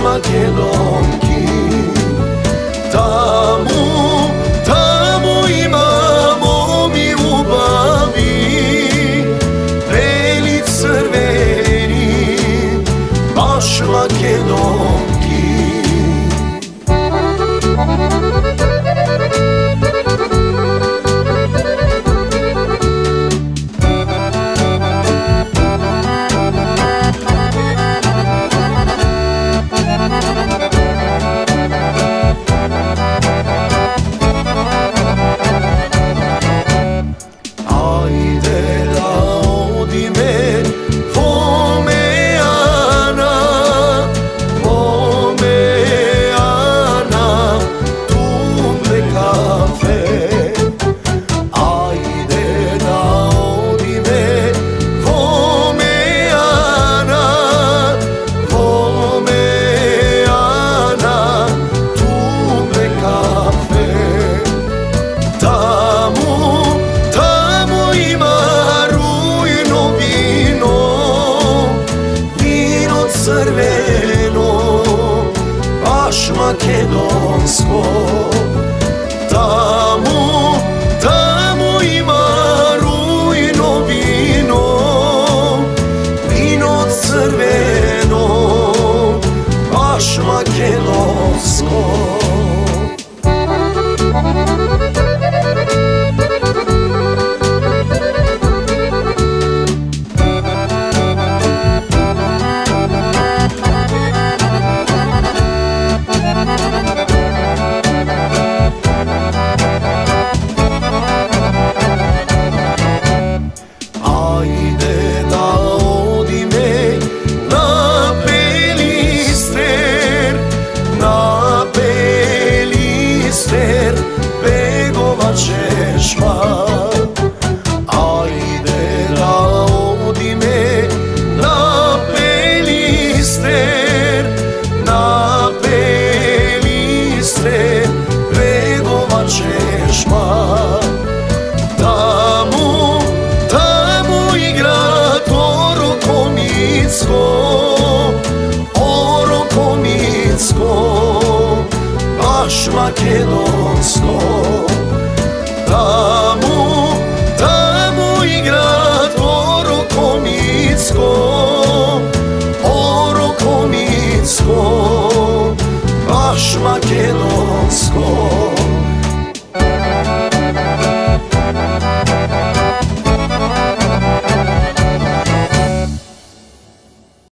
Makedonki. Tamo imamo mi ljubavi, beli crveni, baš Makedonki. Crveno, baš makedonsko. Tamo ima rujno vino, vino crveno, baš makedonsko. Ajde da odi me na Pelister, na Pelister, begova čežma. Tamo igra Oro Komicko, baš makedonsko. Tamo igra Oro Komicko, baš makedonsko.